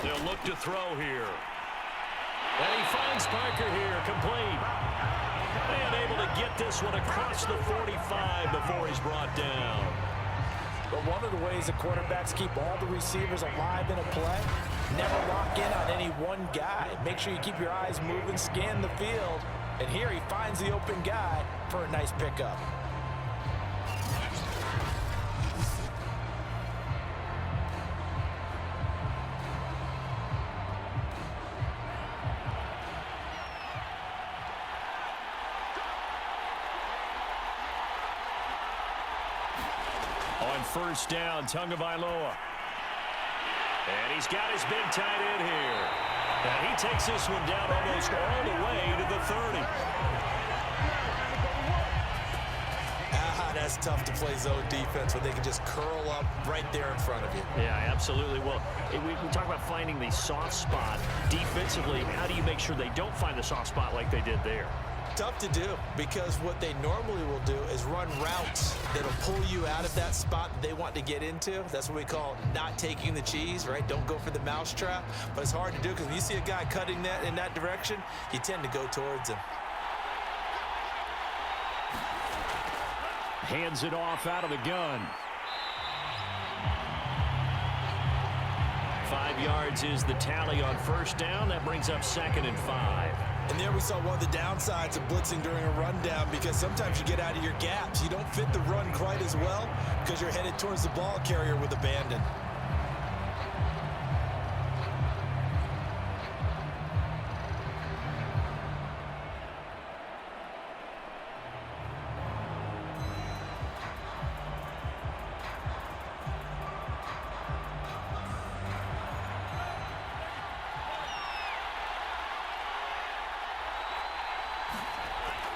They'll look to throw here. And he finds Parker here, complete. And able to get this one across the 45 before he's brought down. But one of the ways the quarterbacks keep all the receivers alive in a play, never lock in on any one guy. Make sure you keep your eyes moving, scan the field. And here he finds the open guy for a nice pickup. On first down, Tagovailoa. And he's got his big tight end here. And he takes this one down almost all the way to the 30. That's tough to play zone defense when they can just curl up right there in front of you. Yeah, absolutely. Well, we talk about finding the soft spot. Defensively, how do you make sure they don't find the soft spot like they did there? Tough to do, because what they normally will do is run routes that'll pull you out of that spot that they want to get into. That's what we call not taking the cheese, right? Don't go for the mousetrap. But it's hard to do because when you see a guy cutting that in that direction, you tend to go towards him. Hands it off out of the gun. 5 yards is the tally on first down. That brings up 2nd and 5. And there we saw one of the downsides of blitzing during a rundown, because sometimes you get out of your gaps. You don't fit the run quite as well because you're headed towards the ball carrier with abandon.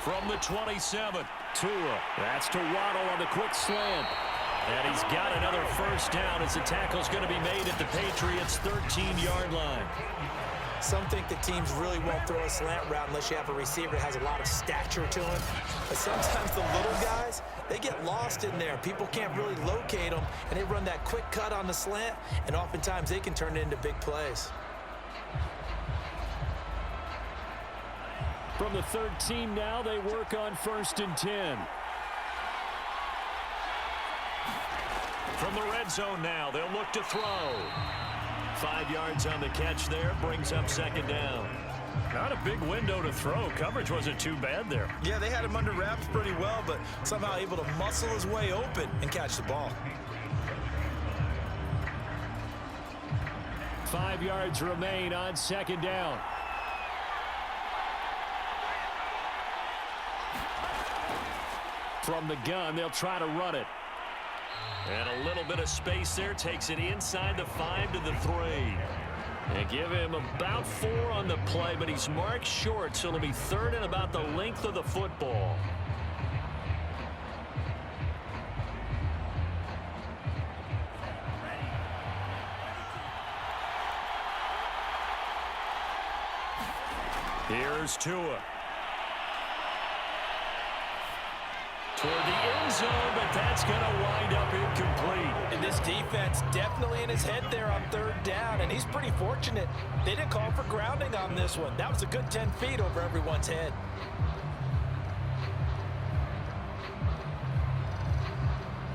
From the 27, Tua. That's to Waddle on the quick slant. And he's got another first down as the tackle's going to be made at the Patriots' 13-yard line. Some think that teams really won't throw a slant route unless you have a receiver that has a lot of stature to him. But sometimes the little guys, they get lost in there. People can't really locate them, and they run that quick cut on the slant, and oftentimes they can turn it into big plays. From the 13 now, they work on 1st and 10. From the red zone now, they'll look to throw. 5 yards on the catch there, brings up 2nd down. Not a big window to throw. Coverage wasn't too bad there. Yeah, they had him under wraps pretty well, but somehow able to muscle his way open and catch the ball. 5 yards remain on 2nd down. From the gun, they'll try to run it. And a little bit of space there, takes it inside the 5 to the 3. And give him about 4 on the play, but he's marked short, so it'll be 3rd and about the length of the football. Here's Tua. Toward the end zone, but that's going to wind up incomplete. And this defense definitely in his head there on 3rd down, and he's pretty fortunate. They didn't call for grounding on this one. That was a good 10 feet over everyone's head.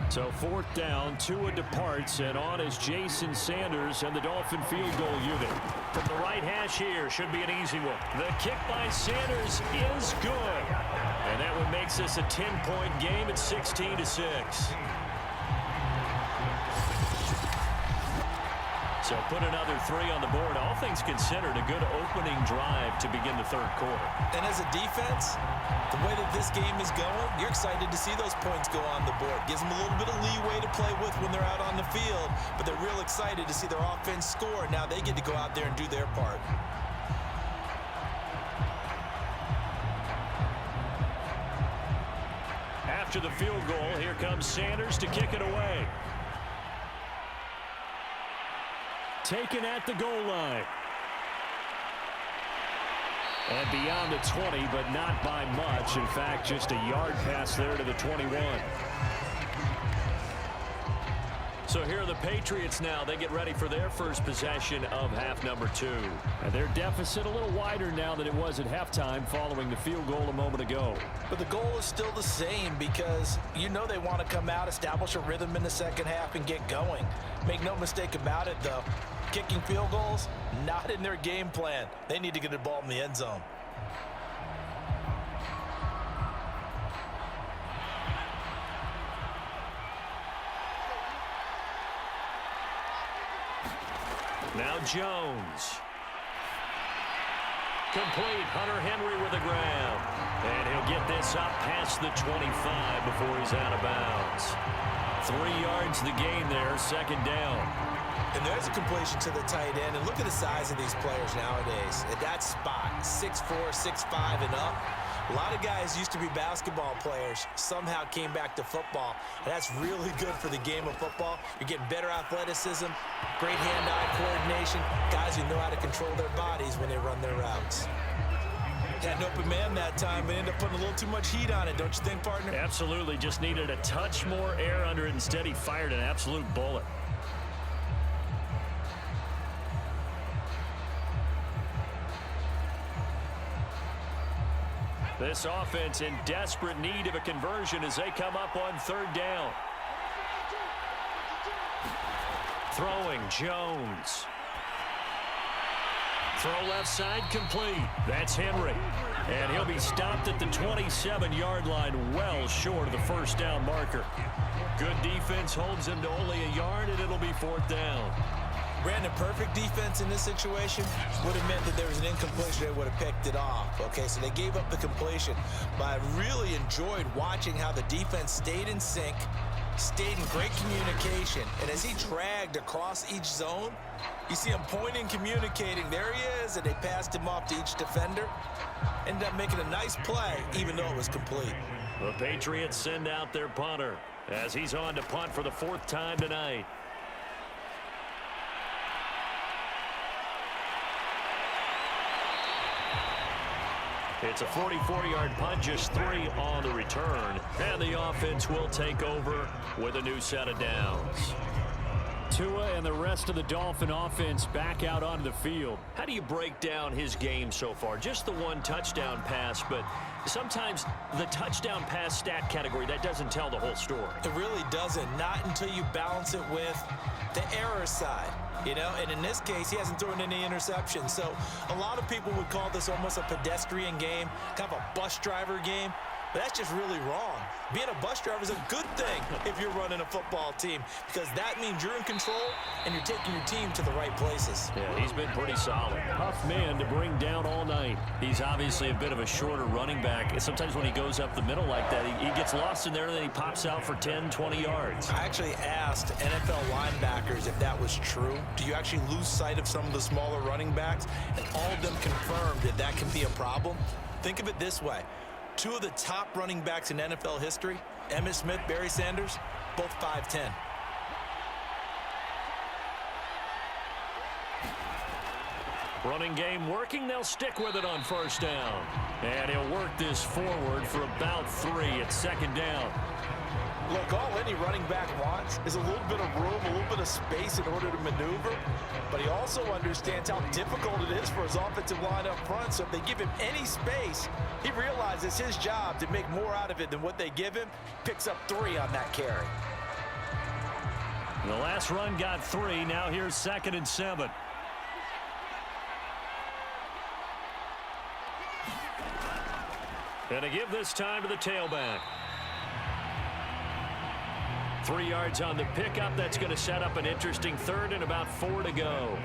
So 4th down, Tua departs, and on is Jason Sanders and the Dolphin field goal unit. From the right hash here, should be an easy one. The kick by Sanders is good. And that one makes this a 10-point game at 16-6. So put another 3 on the board. All things considered, a good opening drive to begin the 3rd quarter. And as a defense, the way that this game is going, you're excited to see those points go on the board. Gives them a little bit of leeway to play with when they're out on the field, but they're real excited to see their offense score. Now they get to go out there and do their part. After the field goal, here comes Sanders to kick it away. Taken at the goal line. And beyond the 20, but not by much. In fact, just a yard pass there to the 21. So So here are the Patriots now. They get ready for their first possession of half number 2. And their deficit a little wider now than it was at halftime following the field goal a moment ago. But the goal is still the same because you know they want to come out, establish a rhythm in the second half, and get going. Make no mistake about it, though. Kicking field goals, not in their game plan. They need to get the ball in the end zone. Now Jones. Complete. Hunter Henry with the grab. And he'll get this up past the 25 before he's out of bounds. 3 yards the gain there, second down. And there's a completion to the tight end. And look at the size of these players nowadays. At that spot, 6'4", 6'5", and up. A lot of guys used to be basketball players, somehow came back to football, and that's really good for the game of football. You're getting better athleticism, great hand-eye coordination, guys who know how to control their bodies when they run their routes. Had an open man that time, but ended up putting a little too much heat on it, don't you think, partner? Absolutely, just needed a touch more air under it. Instead, he fired an absolute bullet. This offense in desperate need of a conversion as they come up on third down. Throwing, Jones. Throw left side complete. That's Henry. And he'll be stopped at the 27-yard line, well short of the first down marker. Good defense holds him to only a yard, and it'll be fourth down. Brandon, perfect defense in this situation would have meant that there was an incompletion. They would have picked it off. Okay, so they gave up the completion. But I really enjoyed watching how the defense stayed in sync, stayed in great communication. And as he dragged across each zone, you see him pointing, communicating. There he is, and they passed him off to each defender. Ended up making a nice play, even though it was complete. The Patriots send out their punter as he's on to punt for the 4th time tonight. It's a 44-yard punt, just 3 on the return. And the offense will take over with a new set of downs. Tua and the rest of the Dolphin offense back out onto the field. How do you break down his game so far? Just the 1 touchdown pass, but sometimes the touchdown pass stat category, that doesn't tell the whole story. It really doesn't, not until you balance it with the error side. You know, and in this case, he hasn't thrown any interceptions. So a lot of people would call this almost a pedestrian game, kind of a bus driver game. But that's just really wrong. Being a bus driver is a good thing if you're running a football team, because that means you're in control and you're taking your team to the right places. Yeah, he's been pretty solid. Tough man to bring down all night. He's obviously a bit of a shorter running back. And sometimes when he goes up the middle like that, he gets lost in there and then he pops out for 10, 20 yards. I actually asked NFL linebackers if that was true. Do you actually lose sight of some of the smaller running backs? And all of them confirmed that that can be a problem. Think of it this way. 2 of the top running backs in NFL history, Emmitt Smith, Barry Sanders, both 5'10". Running game working. They'll stick with it on first down. And he'll work this forward for about 3 at second down. Look, all any running back wants is a little bit of room, a little bit of space in order to maneuver. But he also understands how difficult it is for his offensive line up front. So if they give him any space, he realizes his job to make more out of it than what they give him. Picks up 3 on that carry. The last run got 3. Now here's 2nd and 7. And a give this time to the tailback. 3 yards on the pickup. That's going to set up an interesting 3rd and about 4 to go.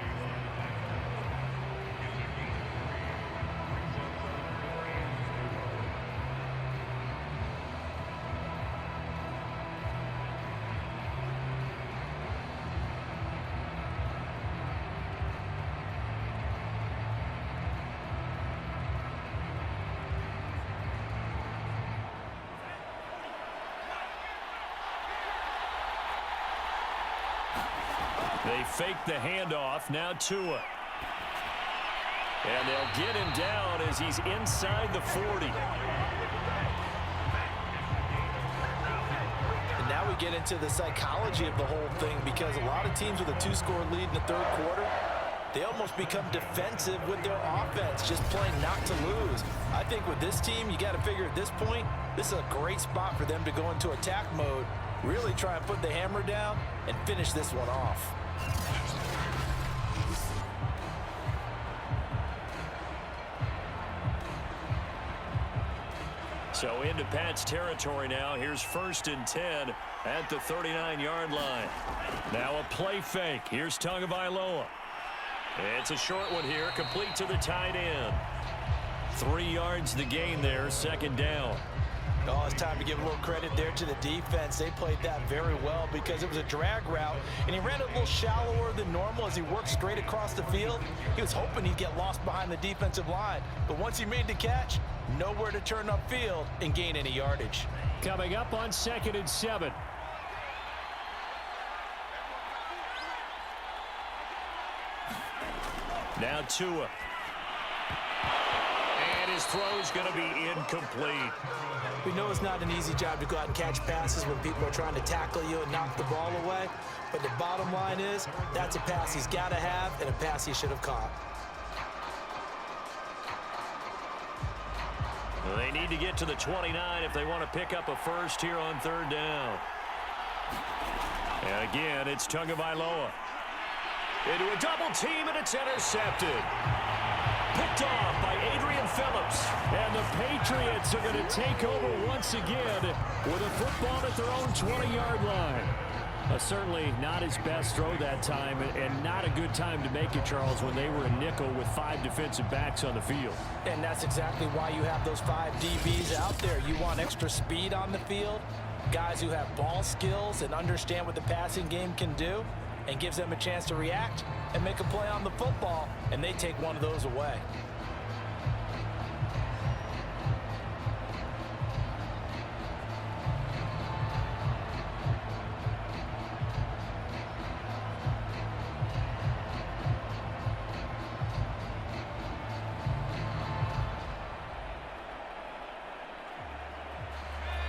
They fake the handoff. Now Tua. And they'll get him down as he's inside the 40. And now we get into the psychology of the whole thing, because a lot of teams with a 2-score lead in the third quarter, they almost become defensive with their offense, just playing not to lose. I think with this team, you got to figure at this point, this is a great spot for them to go into attack mode, really try and put the hammer down and finish this one off. So into Pat's territory now. Here's 1st and 10 at the 39-yard line. Now a play fake. Here's Tagovailoa. It's a short one here, complete to the tight end. 3 yards the gain there, 2nd down. Oh, it's time to give a little credit there to the defense. They played that very well because it was a drag route, and he ran a little shallower than normal as he worked straight across the field. He was hoping he'd get lost behind the defensive line, but once he made the catch, nowhere to turn upfield and gain any yardage. Coming up on 2nd and 7. Now Tua. And his throw's going to be incomplete. We know it's not an easy job to go out and catch passes when people are trying to tackle you and knock the ball away. But the bottom line is, that's a pass he's got to have and a pass he should have caught. They need to get to the 29 if they want to pick up a first here on 3rd down. And again, it's Tagovailoa. Into a double team, and it's intercepted. Picked off by Adrian Phillips. And the Patriots are going to take over once again with a football at their own 20-yard line. Certainly not his best throw that time, and not a good time to make it, Charles, when they were a nickel with 5 defensive backs on the field. And that's exactly why you have those 5 DBs out there. You want extra speed on the field, guys who have ball skills and understand what the passing game can do, and gives them a chance to react and make a play on the football, and they take one of those away.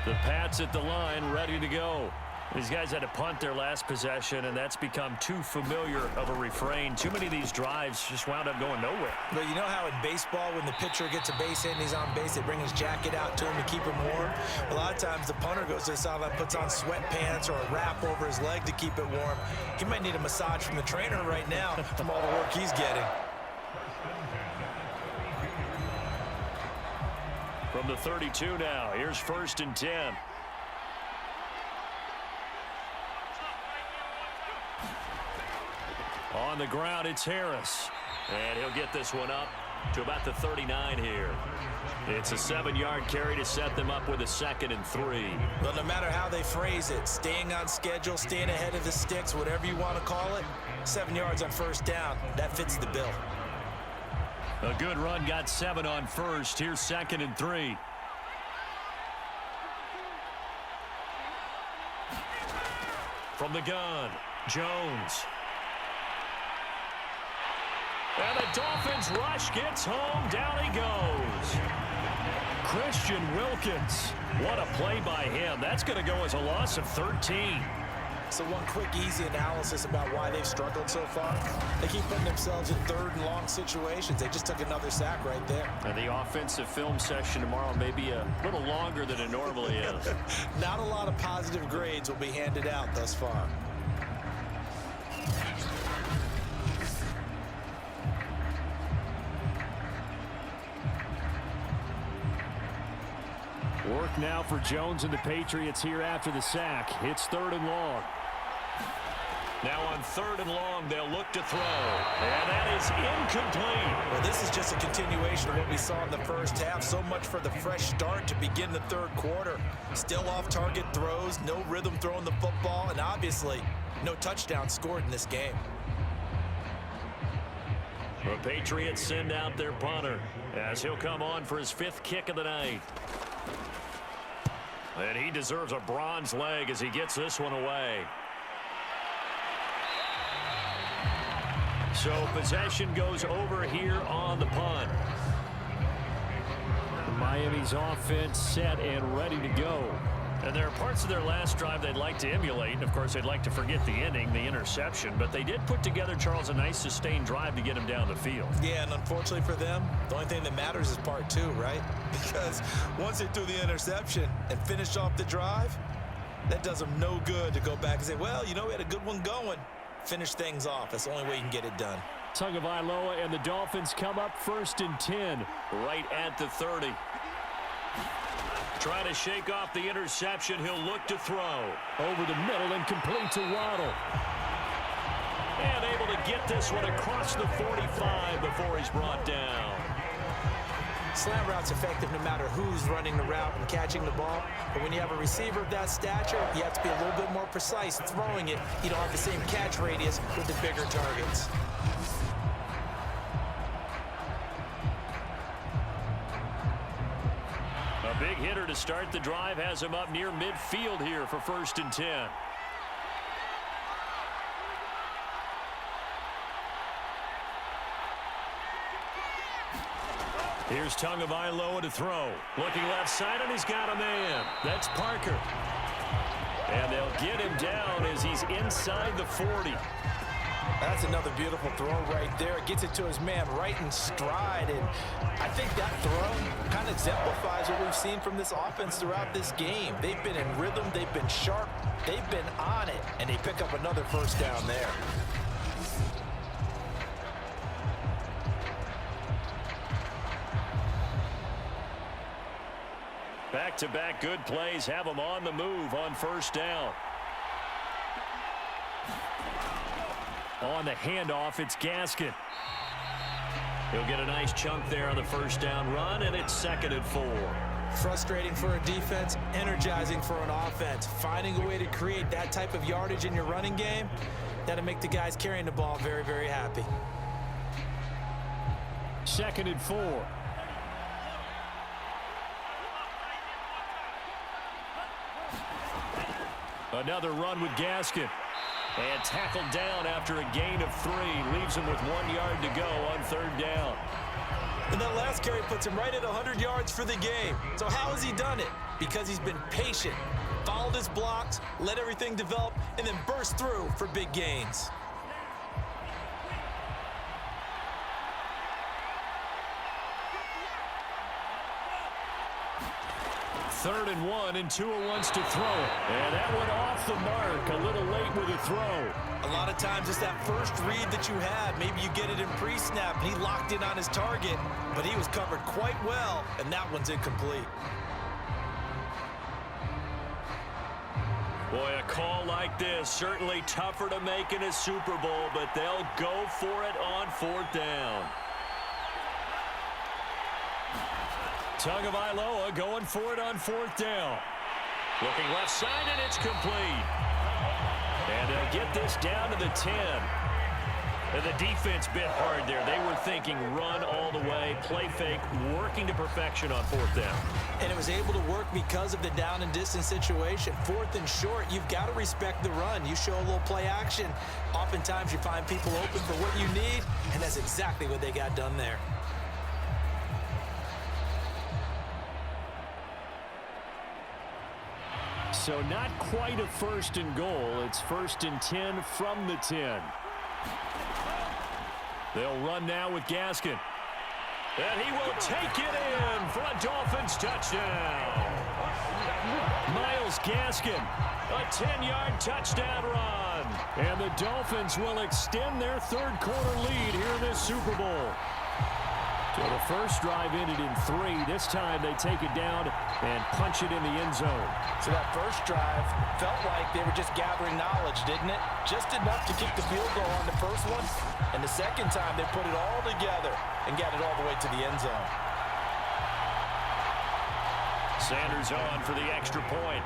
The Pats at the line, ready to go. These guys had to punt their last possession, and that's become too familiar of a refrain. Too many of these drives just wound up going nowhere. But you know how in baseball, when the pitcher gets a base hit and he's on base, they bring his jacket out to him to keep him warm? A lot of times the punter goes to the sideline, puts on sweatpants or a wrap over his leg to keep it warm. He might need a massage from the trainer right now from all the work he's getting. From the 32 now, here's 1st and 10. On the ground, it's Harris. And he'll get this one up to about the 39 here. It's a 7-yard carry to set them up with a 2nd and 3. But no matter how they phrase it, staying on schedule, staying ahead of the sticks, whatever you want to call it, 7 yards on 1st down, that fits the bill. A good run, got 7 on 1st. Here's 2nd and 3. From the gun, Jones. And the Dolphins rush, gets home, down he goes. Christian Wilkins, what a play by him. That's going to go as a loss of 13. So one quick, easy analysis about why they've struggled so far. They keep putting themselves in 3rd and long situations. They just took another sack right there. And the offensive film session tomorrow may be a little longer than it normally is. Not a lot of positive grades will be handed out thus far. Work now for Jones and the Patriots here after the sack. It's 3rd and long. Now on 3rd and long, they'll look to throw. And that is incomplete. Well, this is just a continuation of what we saw in the first half. So much for the fresh start to begin the 3rd quarter. Still off-target throws, no rhythm throwing the football, and obviously no touchdown scored in this game. The Patriots send out their punter as he'll come on for his 5th kick of the night. And he deserves a bronze leg as he gets this one away. So possession goes over here on the punt. Miami's offense set and ready to go. And there are parts of their last drive they'd like to emulate. And, of course, they'd like to forget the inning, the interception. But they did put together, Charles, a nice sustained drive to get him down the field. Yeah, and unfortunately for them, the only thing that matters is part two, right? Because once they do the interception and finish off the drive, that does them no good to go back and say, well, you know, we had a good one going. Finish things off. That's the only way you can get it done. Tagovailoa and the Dolphins come up 1st and 10 right at the 30. Trying to shake off the interception. He'll look to throw. Over the middle and complete to Waddle. And able to get this one across the 45 before he's brought down. Slant route's effective no matter who's running the route and catching the ball. But when you have a receiver of that stature, you have to be a little bit more precise in throwing it. You don't have the same catch radius with the bigger targets. A big hitter to start the drive has him up near midfield here for 1st and 10. Here's Tagovailoa to throw. Looking left side, and he's got a man. That's Parker. And they'll get him down as he's inside the 40. That's another beautiful throw right there. Gets it to his man right in stride. And I think that throw kind of exemplifies what we've seen from this offense throughout this game. They've been in rhythm. They've been sharp. They've been on it. And they pick up another first down there. Back-to-back good plays have him on the move on 1st down. On the handoff, it's Gaskin. He'll get a nice chunk there on the 1st down run, and it's 2nd and 4. Frustrating for a defense, energizing for an offense. Finding a way to create that type of yardage in your running game, that'll make the guys carrying the ball very, very happy. 2nd and 4. Another run with Gaskin. And tackled down after a gain of 3. Leaves him with 1 yard to go on 3rd down. And that last carry puts him right at 100 yards for the game. So how has he done it? Because he's been patient, followed his blocks, let everything develop, and then burst through for big gains. Third and 1, and Tua wants to throw it. And that went off the mark. A little late with a throw. A lot of times it's that first read that you have. Maybe you get it in pre-snap, and he locked in on his target, but he was covered quite well, and that one's incomplete. Boy, a call like this, certainly tougher to make in a Super Bowl, but they'll go for it on 4th down. Tagovailoa going for it on 4th down. Looking left side, and it's complete. And they'll get this down to the 10. And the defense bit hard there. They were thinking run all the way, play fake, working to perfection on 4th down. And it was able to work because of the down and distance situation. 4th and short, you've got to respect the run. You show a little play action. Oftentimes you find people open for what you need, and that's exactly what they got done there. So not quite a 1st and goal. It's 1st and 10 from the 10. They'll run now with Gaskin. And he will take it in for a Dolphins touchdown. Miles Gaskin, a 10-yard touchdown run. And the Dolphins will extend their 3rd quarter lead here in this Super Bowl. So the first drive ended in 3. This time they take it down and punch it in the end zone. So that first drive felt like they were just gathering knowledge, didn't it? Just enough to kick the field goal on the first one. And the second time they put it all together and got it all the way to the end zone. Sanders on for the extra point.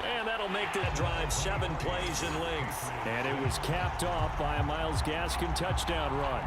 And that'll make that drive 7 plays in length. And it was capped off by a Miles Gaskin touchdown run.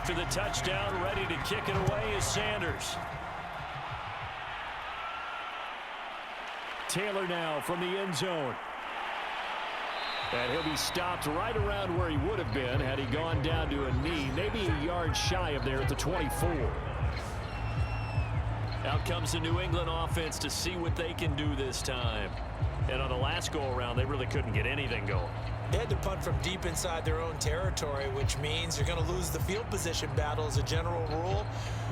after the touchdown, ready to kick it away is Sanders. Taylor now from the end zone. And he'll be stopped right around where he would have been had he gone down to a knee, maybe a yard shy of there at the 24. Out comes the New England offense to see what they can do this time. And on the last go-around, they really couldn't get anything going. They had to punt from deep inside their own territory, which means you're going to lose the field position battle as a general rule.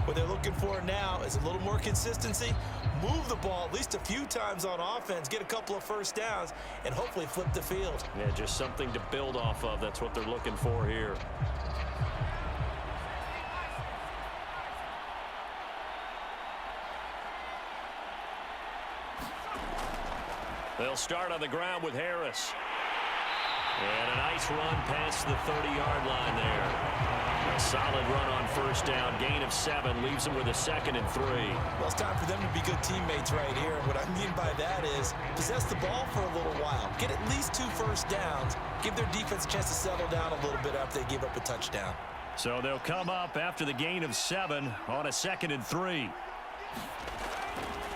What they're looking for now is a little more consistency, move the ball at least a few times on offense, get a couple of first downs, and hopefully flip the field. Yeah, just something to build off of. That's what they're looking for here. They'll start on the ground with Harris. And a nice run past the 30-yard line there. A solid run on first down. Gain of 7 leaves them with a 2nd and 3. Well, it's time for them to be good teammates right here. And what I mean by that is possess the ball for a little while. Get at least 2 first downs. Give their defense a chance to settle down a little bit after they give up a touchdown. So they'll come up after the gain of 7 on a 2nd and 3.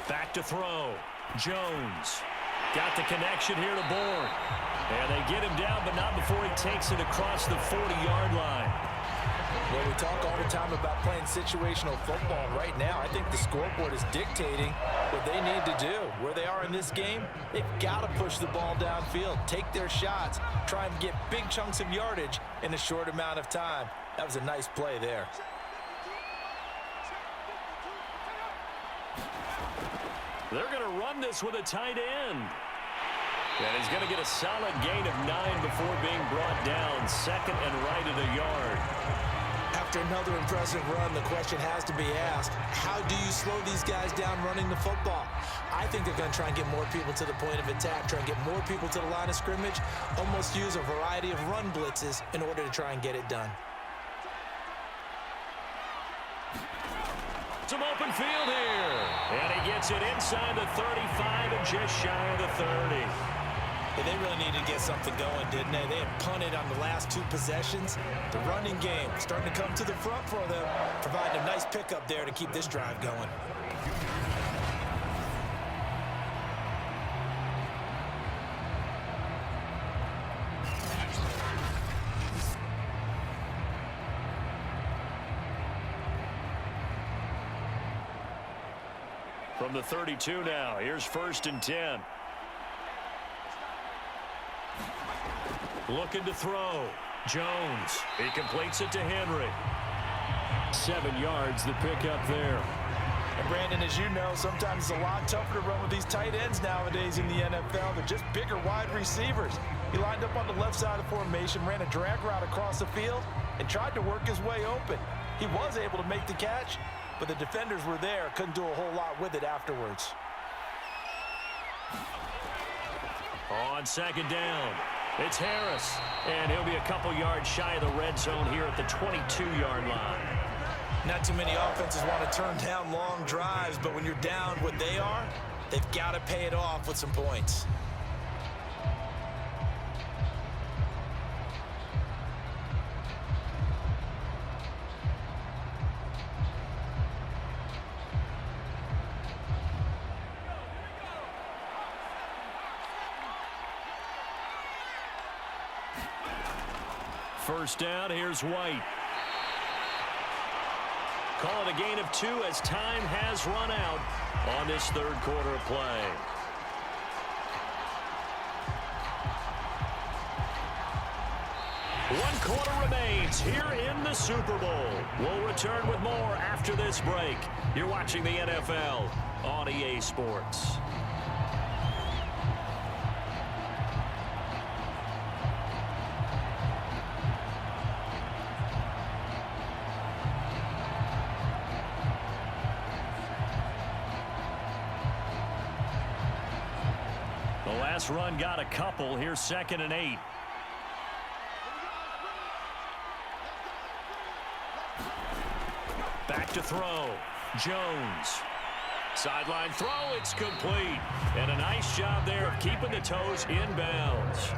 Back to throw. Jones. Got the connection here to Bourne. And they get him down, but not before he takes it across the 40-yard line. Well, we talk all the time about playing situational football. Right now, I think the scoreboard is dictating what they need to do. Where they are in this game, they've got to push the ball downfield, take their shots, try and get big chunks of yardage in a short amount of time. That was a nice play there. They're going to run this with a tight end. And he's going to get a solid gain of 9 before being brought down. 2nd and right at a yard. After another impressive run, the question has to be asked, how do you slow these guys down running the football? I think they're going to try and get more people to the point of attack, try and get more people to the line of scrimmage, almost use a variety of run blitzes in order to try and get it done. Some open field here. And he gets it inside the 35 and just shy of the 30. Yeah, they really needed to get something going, didn't they? They had punted on the last 2 possessions. The running game starting to come to the front for them, providing a nice pickup there to keep this drive going. From the 32 now, here's 1st and 10. Looking to throw. Jones. He completes it to Henry. 7 yards, the pickup there. And Brandon, as you know, sometimes it's a lot tougher to run with these tight ends nowadays in the NFL. They're just bigger wide receivers. He lined up on the left side of the formation, ran a drag route across the field, and tried to work his way open. He was able to make the catch, but the defenders were there, couldn't do a whole lot with it afterwards. On 2nd down, it's Harris, and he'll be a couple yards shy of the red zone here at the 22-yard line. Not too many offenses want to turn down long drives, but when you're down what they are, they've got to pay it off with some points. First down, here's White. Call it a gain of 2 as time has run out on this 3rd quarter of play. One quarter remains here in the Super Bowl. We'll return with more after this break. You're watching the NFL on EA Sports. Last run got a couple. Here's 2nd and 8. Back to throw. Jones. Sideline throw. It's complete. And a nice job there of keeping the toes in bounds.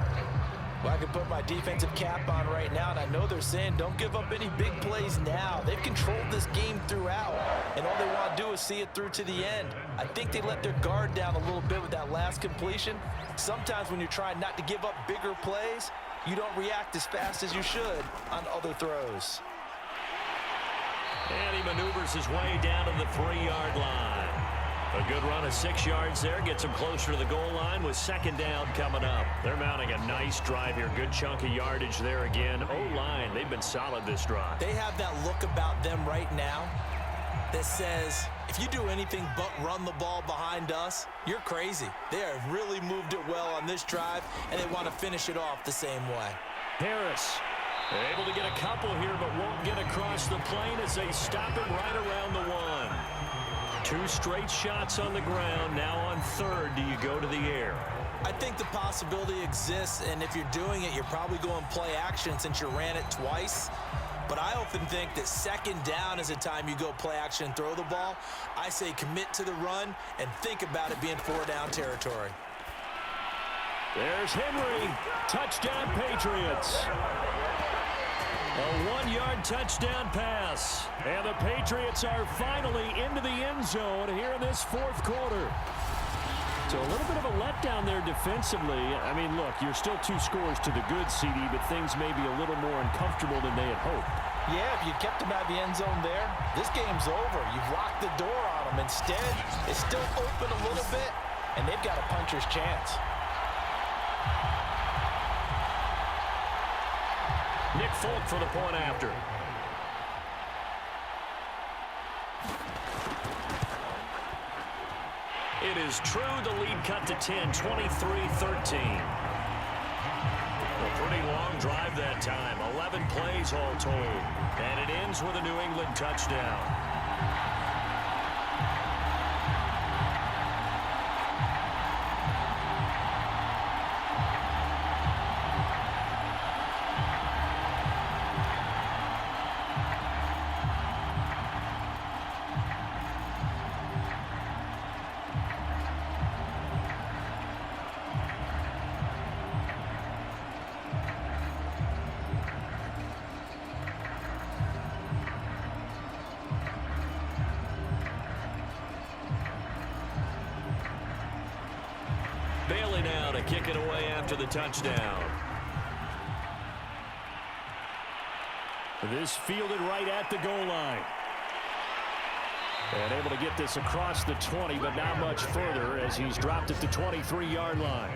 Well, I can put my defensive cap on right now, and I know they're saying don't give up any big plays now. They've controlled this game throughout, and all they want to do is see it through to the end. I think they let their guard down a little bit with that last completion. Sometimes when you're trying not to give up bigger plays, you don't react as fast as you should on other throws. And he maneuvers his way down to the 3-yard line. A good run of 6 yards there gets him closer to the goal line with second down coming up. They're mounting a nice drive here. Good chunk of yardage there again. O-line, they've been solid this drive. They have that look about them right now that says, if you do anything but run the ball behind us, you're crazy. They have really moved it well on this drive, and they want to finish it off the same way. Harris able to get a couple here, but won't get across the plane as they stop him right around the 1. 2 straight shots on the ground. Now on third, do you go to the air? I think the possibility exists, and if you're doing it, you're probably going play action since you ran it twice. But I often think that second down is a time you go play action and throw the ball. I say commit to the run and think about it being 4-down territory. There's Henry. Touchdown, Patriots. A 1-yard touchdown pass. And the Patriots are finally into the end zone here in this fourth quarter. So a little bit of a letdown there defensively. I mean, look, you're still 2 scores to the good, CD, but things may be a little more uncomfortable than they had hoped. Yeah, if you kept them out of the end zone there, this game's over. You've locked the door on them. Instead, it's still open a little bit, and they've got a puncher's chance. Nick Folk for the point after. It is true. The lead cut to 10, 23-13. A pretty long drive that time. 11 plays all told. And it ends with a New England touchdown. Bailey now to kick it away after the touchdown. This fielded right at the goal line. And able to get this across the 20, but not much further as he's dropped at the 23-yard line.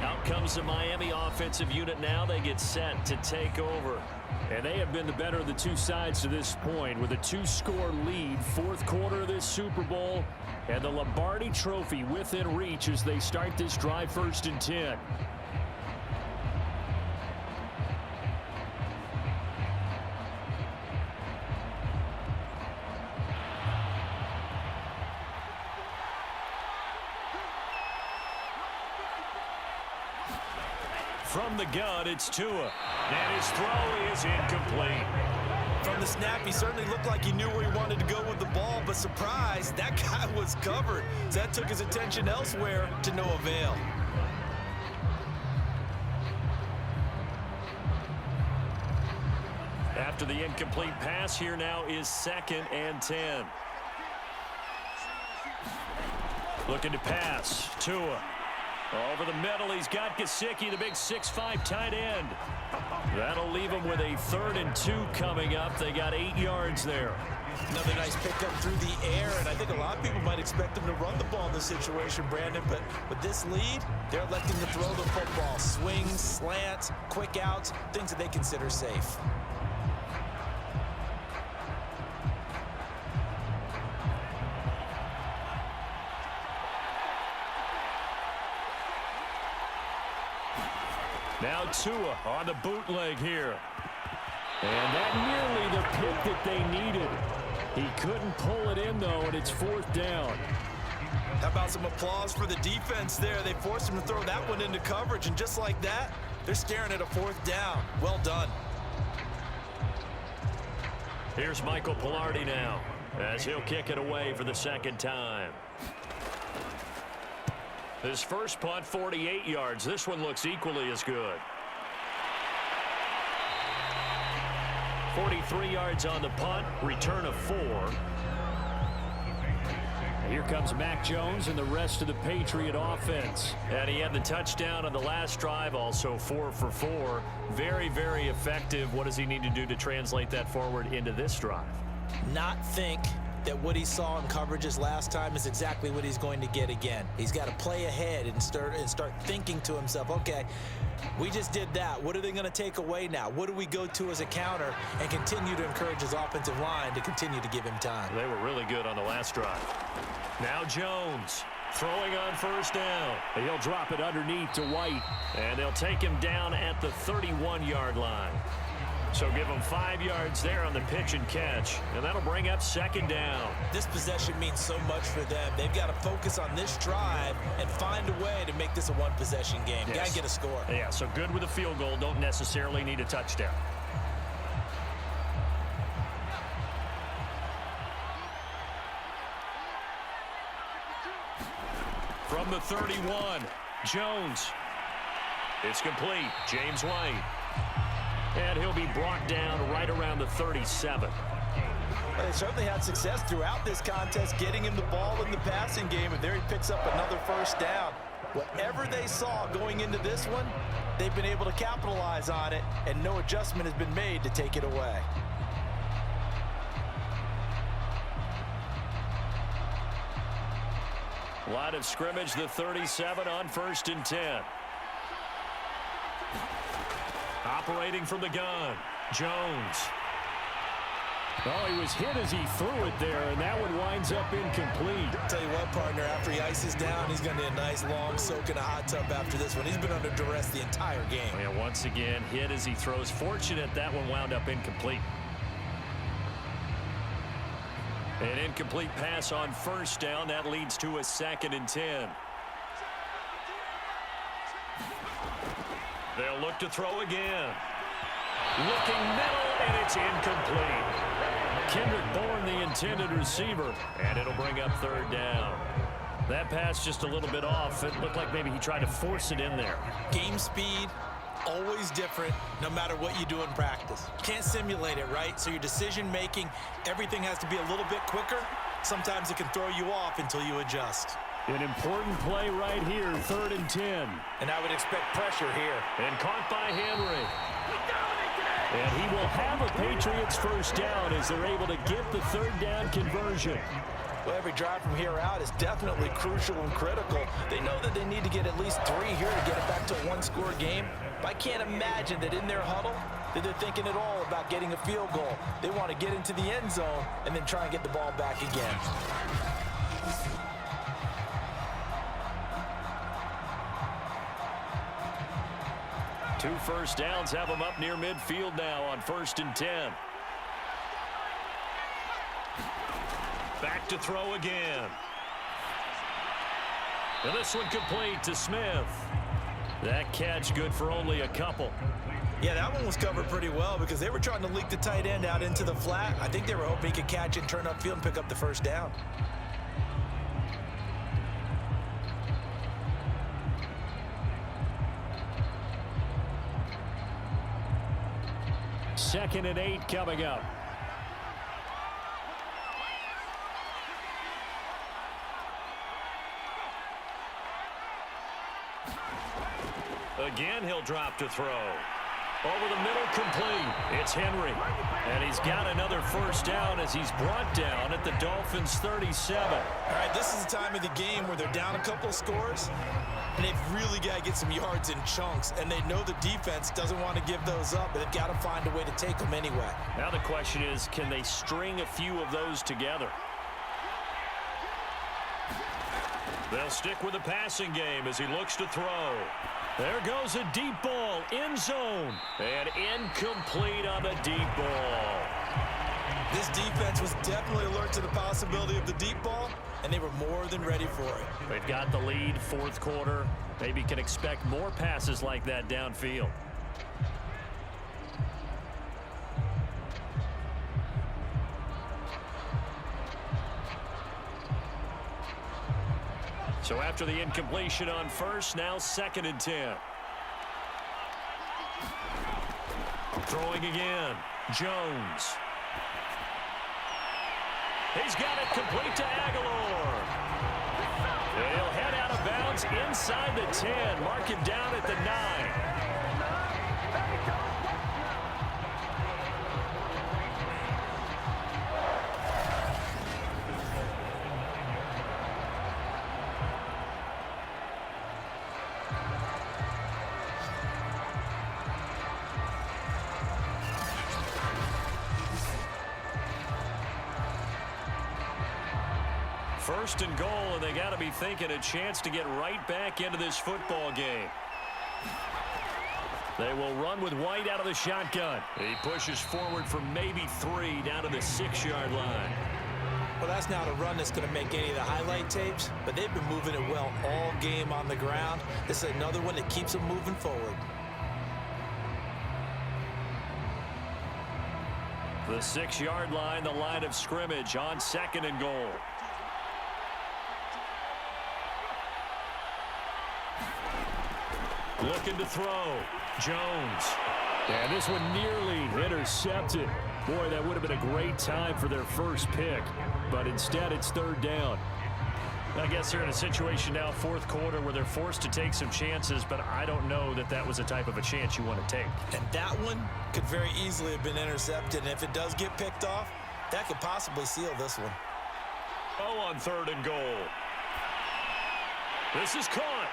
Out comes the Miami offensive unit now. They get set to take over. And they have been the better of the 2 sides to this point with a 2-score lead. Fourth quarter of this Super Bowl. And the Lombardi Trophy within reach as they start this drive 1st and 10. From the gun, it's Tua. And his throw is incomplete. From the snap, he certainly looked like he knew where he wanted to go with the ball, but surprise, that guy was covered. So that took his attention elsewhere to no avail. After the incomplete pass, here now is 2nd and 10. Looking to pass. Tua. Over the middle, he's got Gesicki, the big 6'5" tight end. That'll leave him with a 3rd and 2 coming up. They got 8 yards there. Another nice pickup through the air, and I think a lot of people might expect them to run the ball in this situation, Brandon, but with this lead, they're electing to throw the football. Swings, slants, quick outs, things that they consider safe. Now Tua on the bootleg here. And that nearly the pick that they needed. He couldn't pull it in, though, and it's 4th down. How about some applause for the defense there? They forced him to throw that one into coverage, and just like that, they're staring at a 4th down. Well done. Here's Michael Pilardi now as he'll kick it away for the 2nd time. His first punt, 48 yards. This one looks equally as good. 43 yards on the punt, return of 4. Here comes Mac Jones and the rest of the Patriot offense. And he had the touchdown on the last drive, also 4 for 4. Very, very effective. What does he need to do to translate that forward into this drive? Not think that what he saw in coverages last time is exactly what he's going to get again. He's got to play ahead and start thinking to himself, okay, we just did that. What are they going to take away now? What do we go to as a counter? And continue to encourage his offensive line to continue to give him time. They were really good on the last drive. Now Jones throwing on first down. He'll drop it underneath to White, and they'll take him down at the 31-yard line. So give them 5 yards there on the pitch and catch, and that'll bring up second down. This possession means so much for them. They've got to focus on this drive and find a way to make this a one-possession game. Yes. Got to get a score. Yeah, so good with a field goal. Don't necessarily need a touchdown. From the 31, Jones. It's complete. James White. And he'll be brought down right around the 37. Well, they certainly had success throughout this contest getting him the ball in the passing game, and there he picks up another first down. Whatever they saw going into this one, they've been able to capitalize on it, and no adjustment has been made to take it away. Line of scrimmage, the 37 on 1st and 10. Operating from the gun, Jones. Oh, he was hit as he threw it there, and that one winds up incomplete. Tell you what, partner, after he ices down, he's going to need a nice long soak in a hot tub after this one. He's been under duress the entire game. Yeah, once again, hit as he throws. Fortunate that one wound up incomplete. An incomplete pass on first down. That leads to a 2nd and 10. They'll look to throw again. Looking middle, and it's incomplete. Kendrick Bourne, the intended receiver, and it'll bring up 3rd down. That pass just a little bit off. It looked like maybe he tried to force it in there. Game speed, always different, no matter what you do in practice. Can't simulate it, right? So your decision-making, everything has to be a little bit quicker. Sometimes it can throw you off until you adjust. An important play right here, 3rd and 10. And I would expect pressure here. And caught by Henry. And he will have a Patriots first down as they're able to get the 3rd down conversion. Well, every drive from here out is definitely crucial and critical. They know that they need to get at least 3 here to get it back to a one-score game. But I can't imagine that in their huddle that they're thinking at all about getting a field goal. They want to get into the end zone and then try and get the ball back again. Two first downs have them up near midfield now on 1st and 10. Back to throw again. And this one complete to Smith. That catch good for only a couple. Yeah, that one was covered pretty well because they were trying to leak the tight end out into the flat. I think they were hoping he could catch it and turn upfield and pick up the first down. Second and 8 coming up. Again, he'll drop to throw. Over the middle, complete. It's Henry. And he's got another first down as he's brought down at the Dolphins' 37. All right, this is the time of the game where they're down a couple of scores, and they've really got to get some yards in chunks, and they know the defense doesn't want to give those up, but they've got to find a way to take them anyway. Now the question is, can they string a few of those together? They'll stick with the passing game as he looks to throw. There goes a deep ball, end zone, and incomplete on the deep ball. This defense was definitely alert to the possibility of the deep ball, and they were more than ready for it. They've got the lead, 4th quarter. Maybe can expect more passes like that downfield. So after the incompletion on first, now 2nd and 10. Throwing again. Jones. He's got it complete to Aguilar. He'll head out of bounds inside the 10. Mark him down at the 9. First and goal, and they got to be thinking a chance to get right back into this football game. They will run with White out of the shotgun. He pushes forward for maybe 3 down to the 6-yard line. Well, that's not a run that's going to make any of the highlight tapes, but they've been moving it well all game on the ground. This is another one that keeps them moving forward. The 6-yard line, the line of scrimmage on 2nd and goal. Looking to throw. Jones. And this one nearly intercepted. Boy, that would have been a great time for their first pick. But instead, it's 3rd down. I guess they're in a situation now, 4th quarter, where they're forced to take some chances, but I don't know that that was the type of a chance you want to take. And that one could very easily have been intercepted. And if it does get picked off, that could possibly seal this one. Oh, on 3rd and goal. This is caught.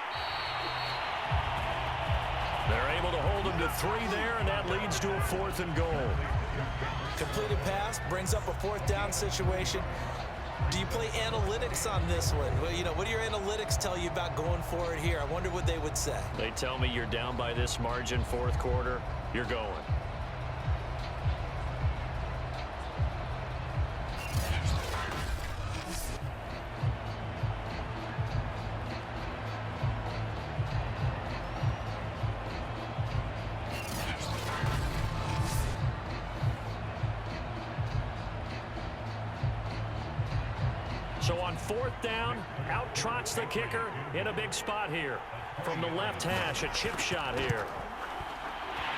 They're able to hold him to 3 there, and that leads to a 4th and goal. Completed pass brings up a 4th down situation. Do you play analytics on this one? Well, you know, what do your analytics tell you about going for it here? I wonder what they would say. They tell me you're down by this margin, 4th quarter, you're going. So on 4th down, out trots the kicker in a big spot here. From the left hash, a chip shot here.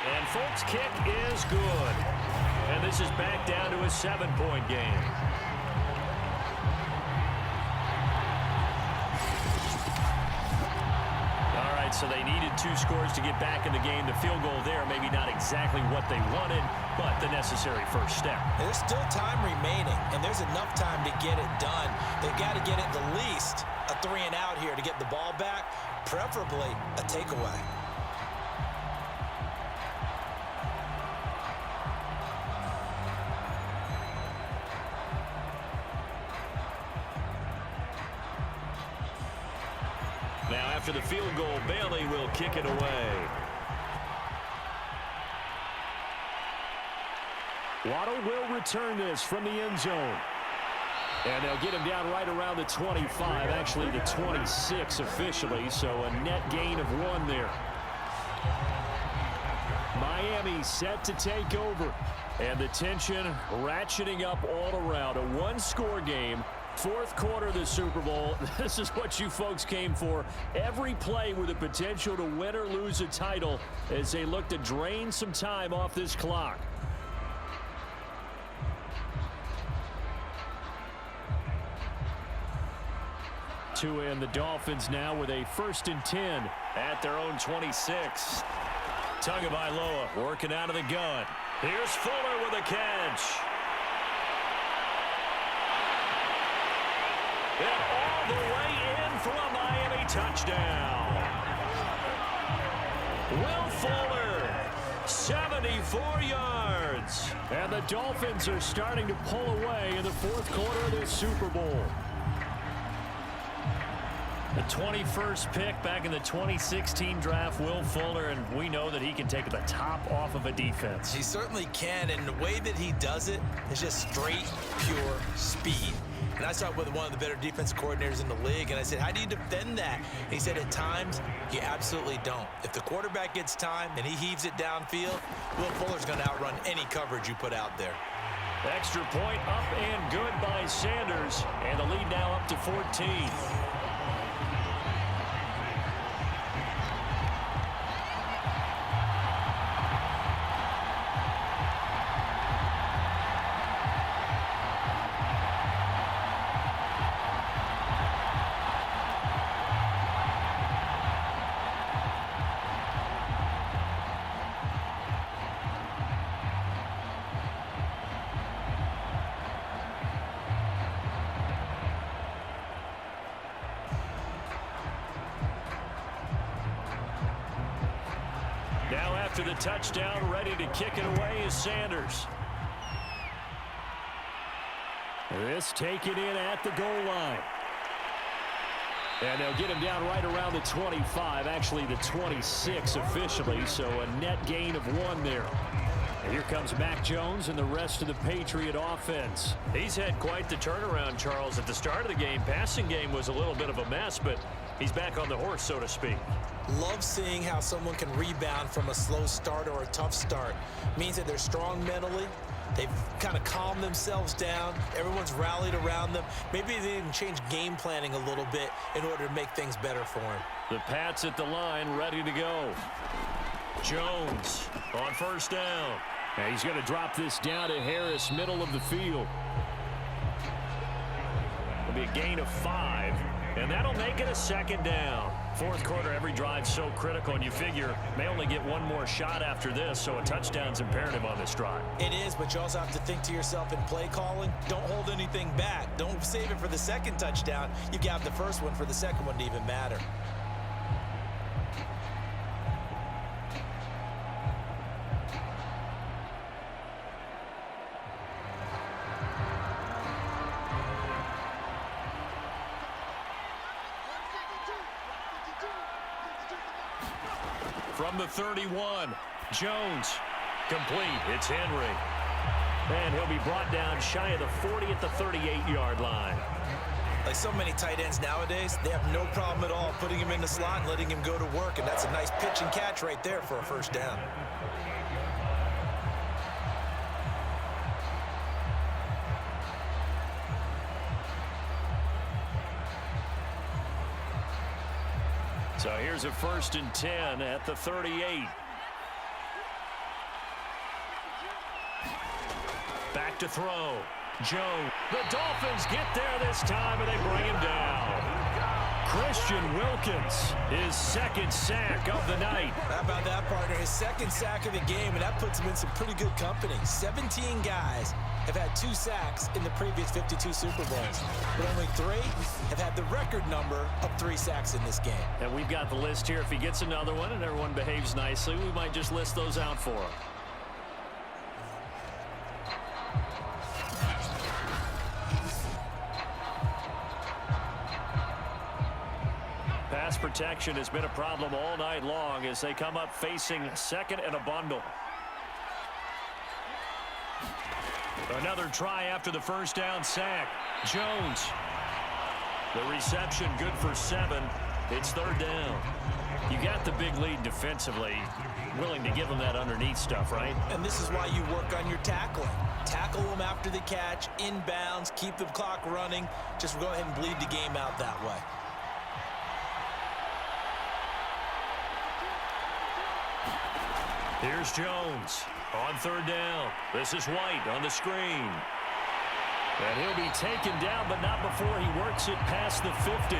And Folk's kick is good. And this is back down to a 7-point game. All right, so they needed 2 scores to get back in the game. The field goal there, maybe not exactly what they wanted, but the necessary first step. There's still time remaining, and there's enough time to get it done. They've got to get at the least a 3 and out here to get the ball back, preferably a takeaway. Now after the field goal, Bailey will kick it away. Waddle will return this from the end zone. And they'll get him down right around the 25, actually the 26 officially, so a net gain of 1 there. Miami set to take over, and the tension ratcheting up all around. A 1-score game, 4th quarter of the Super Bowl. This is what you folks came for. Every play with the potential to win or lose a title as they look to drain some time off this clock. Tua and the Dolphins now with a 1st and 10 at their own 26. Tagovailoa working out of the gun. Here's Fuller with a catch. And all the way in for a Miami touchdown. Will Fuller, 74 yards. And the Dolphins are starting to pull away in the 4th quarter of this Super Bowl. The 21st pick back in the 2016 draft, Will Fuller, and we know that he can take the top off of a defense. He certainly can, and the way that he does it is just straight, pure speed. And I started with one of the better defense coordinators in the league, and I said, how do you defend that? And he said, at times, you absolutely don't. If the quarterback gets time and he heaves it downfield, Will Fuller's going to outrun any coverage you put out there. Extra point up and good by Sanders, and the lead now up to 14. Now after the touchdown, ready to kick it away is Sanders. This taken in at the goal line. And they'll get him down right around the 25, actually the 26 officially, so a net gain of 1 there. And here comes Mac Jones and the rest of the Patriot offense. He's had quite the turnaround, Charles. At the start of the game, passing game was a little bit of a mess, but he's back on the horse, so to speak. Love seeing how someone can rebound from a slow start or a tough start. Means that they're strong mentally. They've kind of calmed themselves down. Everyone's rallied around them. Maybe they even change game planning a little bit in order to make things better for them. The Pats at the line, ready to go. Jones on first down. And he's going to drop this down to Harris, middle of the field. It'll be a gain of 5, and that'll make it a second down. Fourth quarter, every drive so critical, and you figure may only get one more shot after this, so a touchdown's imperative on this drive. It is, but you also have to think to yourself in play calling, don't hold anything back. Don't save it for the second touchdown. You got the first one for the second one to even matter. From the 31, Jones, complete. It's Henry. And he'll be brought down shy of the 40 at the 38-yard line. Like so many tight ends nowadays, they have no problem at all putting him in the slot and letting him go to work, and that's a nice pitch and catch right there for a first down. So here's a 1st and 10 at the 38. Back to throw. Joe. The Dolphins get there this time, and they bring him down. Christian Wilkins, his second sack of the night. How about that, partner? His second sack of the game, and that puts him in some pretty good company. 17 guys have had 2 sacks in the previous 52 Super Bowls, but only 3 have had the record number of 3 sacks in this game. And we've got the list here. If he gets another one and everyone behaves nicely, we might just list those out for him. Pass protection has been a problem all night long as they come up facing second and a bundle. Another try after the first down sack. Jones. The reception good for 7. It's 3rd down. You got the big lead defensively. Willing to give them that underneath stuff, right? And this is why you work on your tackling. Tackle them after the catch, inbounds, keep the clock running. Just go ahead and bleed the game out that way. Here's Jones on 3rd down. This is White on the screen. And he'll be taken down, but not before he works it past the 50.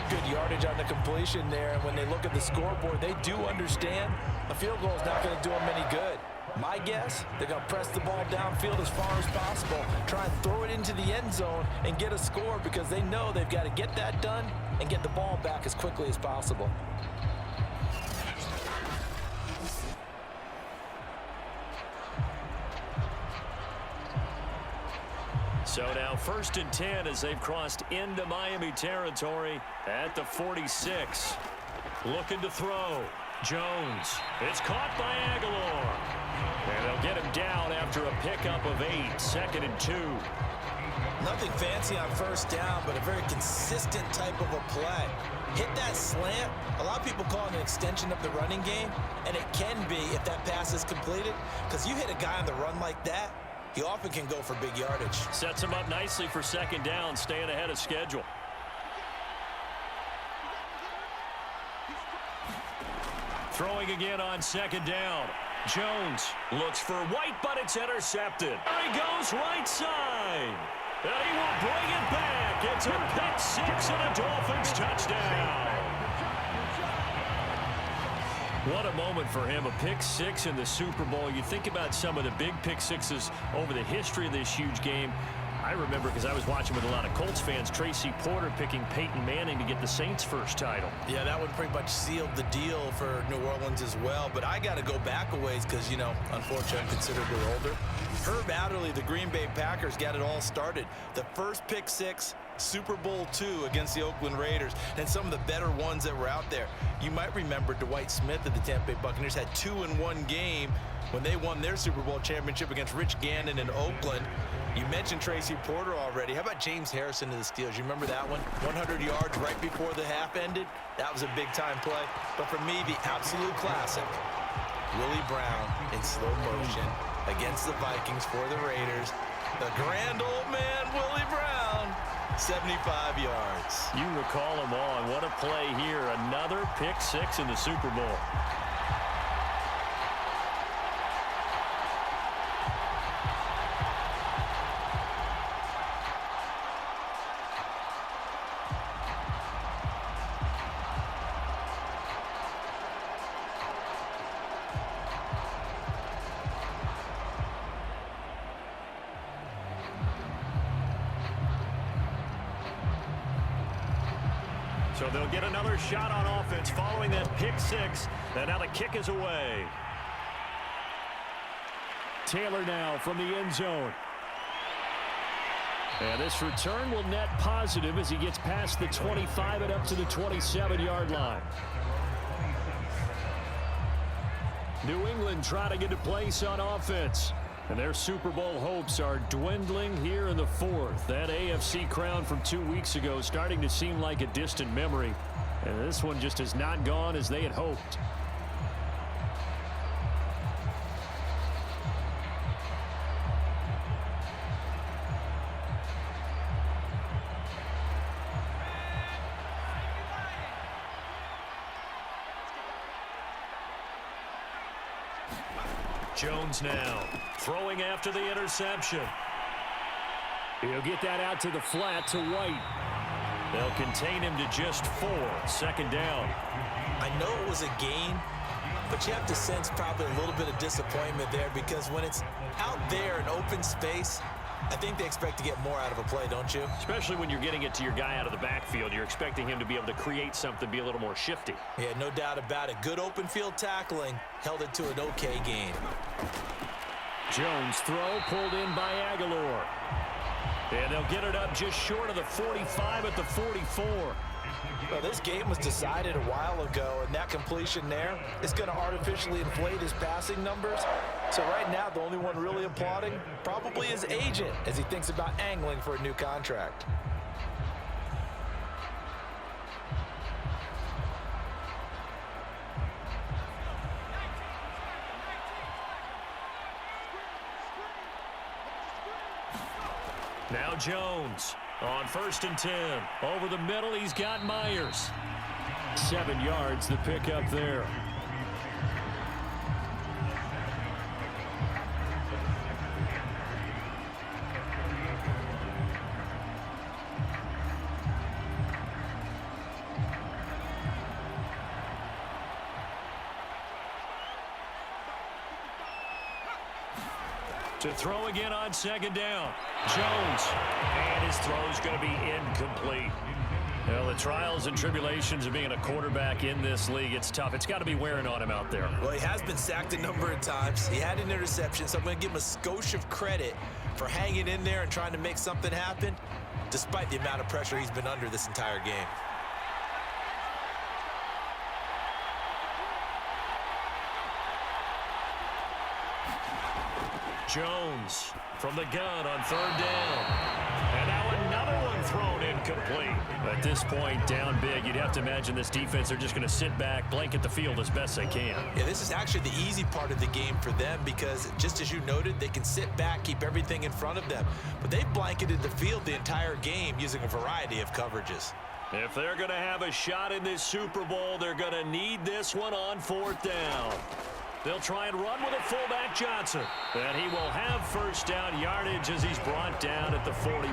Good yardage on the completion there, and when they look at the scoreboard, they do understand a field goal is not going to do them any good. My guess, they're going to press the ball downfield as far as possible, try and throw it into the end zone and get a score because they know they've got to get that done and get the ball back as quickly as possible. So now 1st and 10 as they've crossed into Miami territory at the 46. Looking to throw. Jones. It's caught by Aguilar. And they'll get him down after a pickup of 8. 2nd and 2. Nothing fancy on first down, but a very consistent type of a play. Hit that slant. A lot of people call it an extension of the running game, and it can be if that pass is completed, because you hit a guy on the run like that, he often can go for big yardage. Sets him up nicely for 2nd down, staying ahead of schedule. Throwing again on 2nd down. Jones looks for White, but it's intercepted. There he goes right side. And he will bring it back. It's a pick 6 and a Dolphins touchdown. What a moment for him, a pick 6 in the Super Bowl. You think about some of the big pick 6s over the history of this huge game. I remember because I was watching with a lot of Colts fans, Tracy Porter picking Peyton Manning to get the Saints' first title. Yeah, that one pretty much sealed the deal for New Orleans as well. But I got to go back a ways because, you know, unfortunately, I'm considerably older. Herb Adderley, the Green Bay Packers, got it all started. The first pick six, Super Bowl II against the Oakland Raiders, and some of the better ones that were out there. You might remember Dwight Smith of the Tampa Bay Buccaneers had 2 in one game when they won their Super Bowl championship against Rich Gannon in Oakland. You mentioned Tracy Porter already. How about James Harrison of the Steelers? You remember that one? 100 yards right before the half ended. That was a big-time play. But for me, the absolute classic, Willie Brown in slow motion against the Vikings for the Raiders. The grand old man, Willie Brown, 75 yards. You recall them all, and what a play here. Another pick six in the Super Bowl. So they'll get another shot on offense following that pick six. And now the kick is away. Taylor now from the end zone. And this return will net positive as he gets past the 25 and up to the 27-yard line. New England trying to get a place on offense. And their Super Bowl hopes are dwindling here in the fourth. That AFC crown from 2 weeks ago starting to seem like a distant memory. And this one just has not gone as they had hoped. Jones now throwing after the interception. He'll get that out to the flat to White. They'll contain him to just 4. Second down. I know it was a gain, but you have to sense probably a little bit of disappointment there because when it's out there in open space, I think they expect to get more out of a play, don't you? Especially when you're getting it to your guy out of the backfield. You're expecting him to be able to create something, be a little more shifty. Yeah, no doubt about it. Good open field tackling held it to an okay gain. Jones throw pulled in by Aguilar. And they'll get it up just short of the 45 at the 44. Well, this game was decided a while ago, and that completion there is going to artificially inflate his passing numbers. So right now, the only one really applauding probably his agent as he thinks about angling for a new contract. Now Jones on 1st and 10. Over the middle, he's got Myers. 7 yards, the pickup there. To throw again on 2nd down. Jones. And his throw's going to be incomplete. Well, the trials and tribulations of being a quarterback in this league, it's tough. It's got to be wearing on him out there. Well, he has been sacked a number of times. He had an interception, so I'm going to give him a skosh of credit for hanging in there and trying to make something happen, despite the amount of pressure he's been under this entire game. Jones from the gun on 3rd down. And now another one thrown incomplete. At this point, down big, you'd have to imagine this defense, they're just going to sit back, blanket the field as best they can. Yeah, this is actually the easy part of the game for them because, just as you noted, they can sit back, keep everything in front of them. But they've blanketed the field the entire game using a variety of coverages. If they're going to have a shot in this Super Bowl, they're going to need this one on 4th down. They'll try and run with a fullback, Johnson. And he will have 1st down yardage as he's brought down at the 41.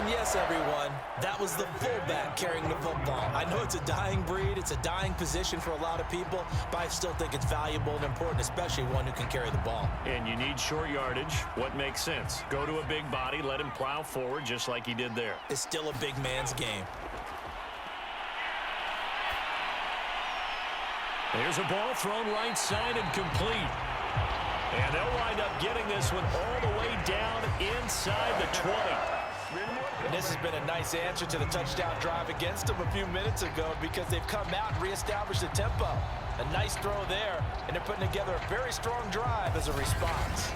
And yes, everyone, that was the fullback carrying the football. I know it's a dying breed, it's a dying position for a lot of people, but I still think it's valuable and important, especially one who can carry the ball. And you need short yardage. What makes sense? Go to a big body, let him plow forward just like he did there. It's still a big man's game. There's a ball thrown right side and complete. And they'll wind up getting this one all the way down inside the 20. And this has been a nice answer to the touchdown drive against them a few minutes ago because they've come out and reestablished the tempo. A nice throw there, and they're putting together a very strong drive as a response.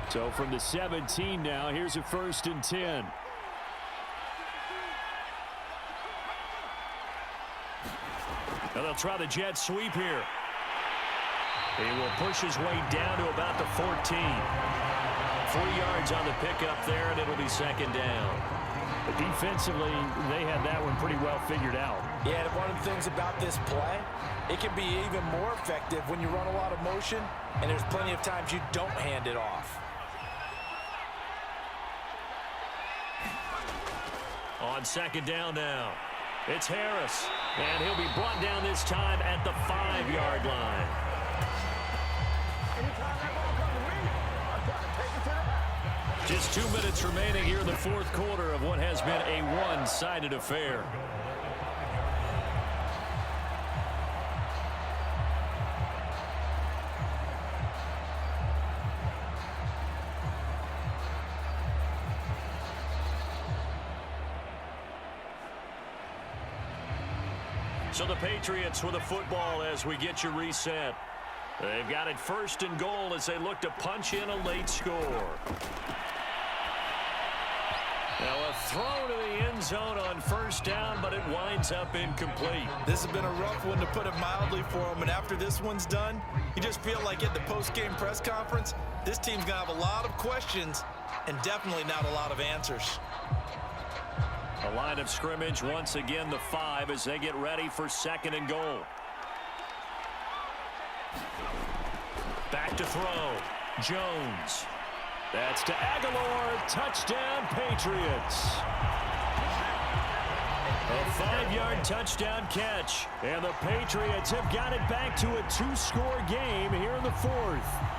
So from the 17 now, here's a 1st and 10. Now they'll try the jet sweep here. He will push his way down to about the 14. 3 yards on the pickup there, and it'll be 2nd down. But defensively, they had that one pretty well figured out. Yeah, and one of the things about this play, it can be even more effective when you run a lot of motion, and there's plenty of times you don't hand it off. On 2nd down now, it's Harris, and he'll be brought down this time at the 5-yard line. Just 2 minutes remaining here in the 4th quarter of what has been a one-sided affair. So the Patriots with a football as we get you reset. They've got it 1st and goal as they look to punch in a late score. Now a throw to the end zone on 1st down, but it winds up incomplete. This has been a rough one, to put it mildly, for them. And after this one's done, you just feel like at the post-game press conference, this team's going to have a lot of questions and definitely not a lot of answers. A line of scrimmage once again, the 5, as they get ready for 2nd and goal. Back to throw. Jones. That's to Aguilar. Touchdown, Patriots. A 5-yard touchdown catch. And the Patriots have got it back to a 2-score game here in the 4th.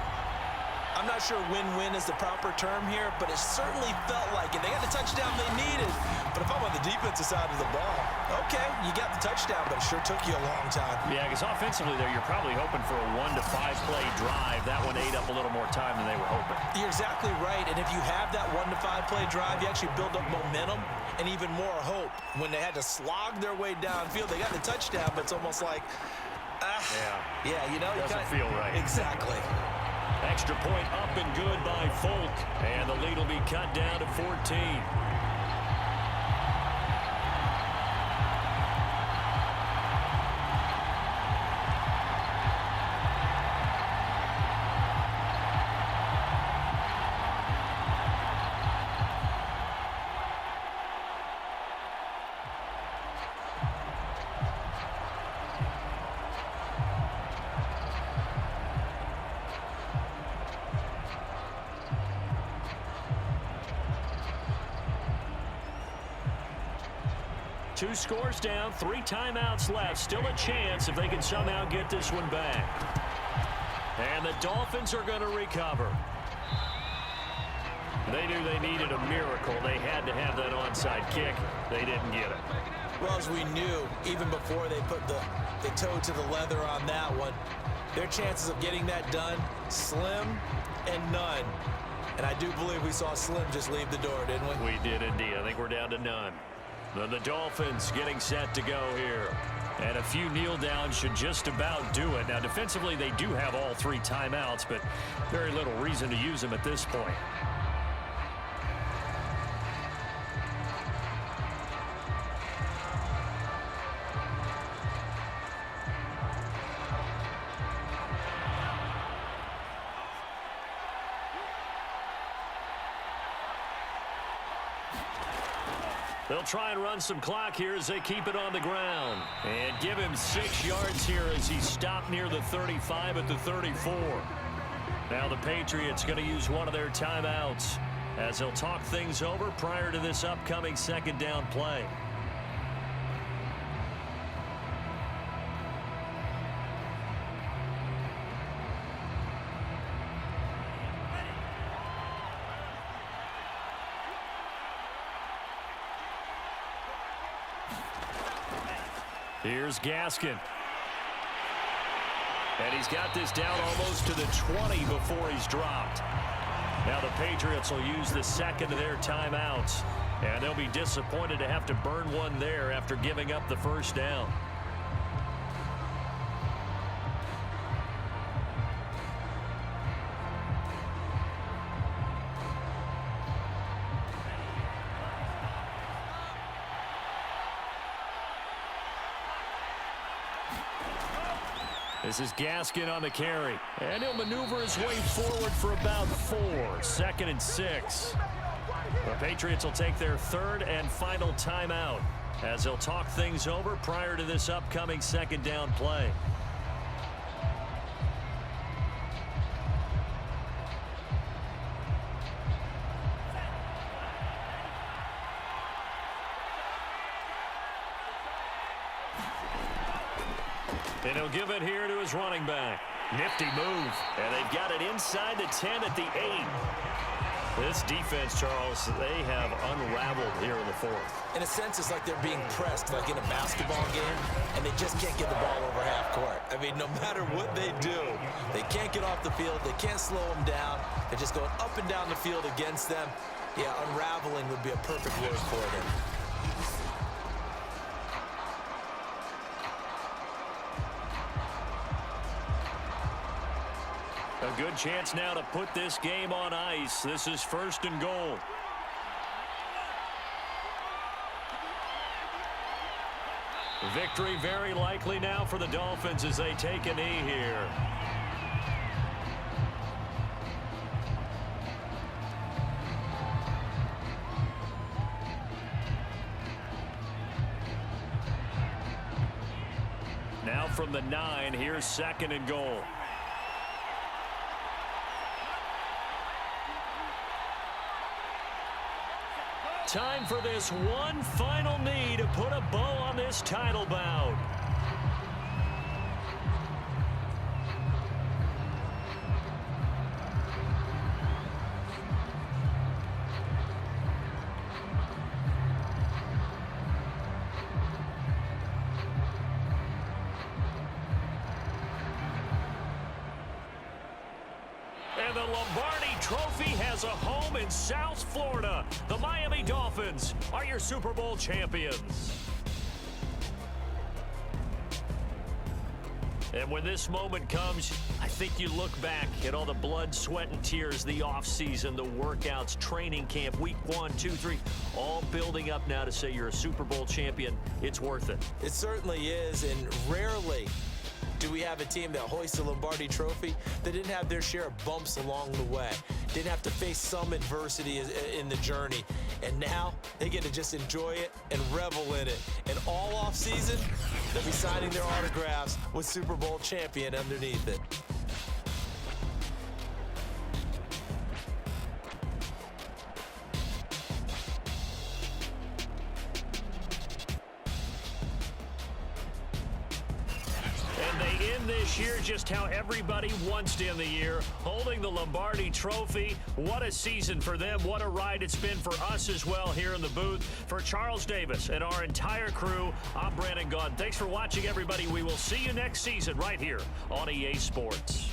I'm not sure win-win is the proper term here, but it certainly felt like it. They got the touchdown they needed. But if I'm on the defensive side of the ball, okay, you got the touchdown, but it sure took you a long time. Yeah, because offensively there, you're probably hoping for a 1 to 5 play drive. That one ate up a little more time than they were hoping. You're exactly right, and if you have that 1 to 5 play drive, you actually build up momentum and even more hope. When they had to slog their way downfield, they got the touchdown, but it's almost like, yeah, you know, doesn't feel right. Exactly. Extra point up and good by Folk. And the lead will be cut down to 14. Two scores down, 3 timeouts left. Still a chance if they can somehow get this one back. And the Dolphins are going to recover. They knew they needed a miracle. They had to have that onside kick. They didn't get it. Well, as we knew, even before they put the toe to the leather on that one, their chances of getting that done, slim and none. And I do believe we saw Slim just leave the door, didn't we? We did indeed. I think we're down to none. The Dolphins getting set to go here. And a few kneel downs should just about do it. Now, defensively, they do have all 3 timeouts, but very little reason to use them at this point. They'll try and run some clock here as they keep it on the ground. And give him 6 yards here as he stopped near the 35 at the 34. Now the Patriots going to use one of their timeouts as they'll talk things over prior to this upcoming second down play. Here's Gaskin. And he's got this down almost to the 20 before he's dropped. Now the Patriots will use the second of their timeouts. And they'll be disappointed to have to burn one there after giving up the first down. This is Gaskin on the carry. And he'll maneuver his way forward for about 4. 2nd and 6. The Patriots will take their third and final timeout as they'll talk things over prior to this upcoming second down play. And he'll give it here to his running back. Nifty move. And they've got it inside the 10 at the 8. This defense, Charles, they have unraveled here in the 4th. In a sense, it's like they're being pressed, like in a basketball game, and they just can't get the ball over half court. I mean, no matter what they do, they can't get off the field. They can't slow them down. They're just going up and down the field against them. Yeah, unraveling would be a perfect word for them. A good chance now to put this game on ice. This is 1st and goal. Victory very likely now for the Dolphins as they take a knee here. Now from the 9, here's 2nd and goal. Time for this one final knee to put a bow on this title bout. And the Lombardi Trophy has a home in South Florida. The Miami Dolphins are your Super Bowl champions. And when this moment comes, I think you look back at all the blood, sweat, and tears, the offseason, the workouts, training camp, week 1, 2, 3, all building up now to say you're a Super Bowl champion. It's worth it. It certainly is, and rarely do we have a team that hoists a Lombardi Trophy that didn't have their share of bumps along the way, didn't have to face some adversity in the journey, and now they get to just enjoy it and revel in it. And all offseason, they'll be signing their autographs with Super Bowl champion underneath it. This year, just how everybody wants to end the year, holding the Lombardi Trophy. What a season for them. What a ride it's been for us as well here in the booth. For Charles Davis and our entire crew, I'm Brandon Gaudin. Thanks for watching, everybody. We will see you next season right here on EA Sports.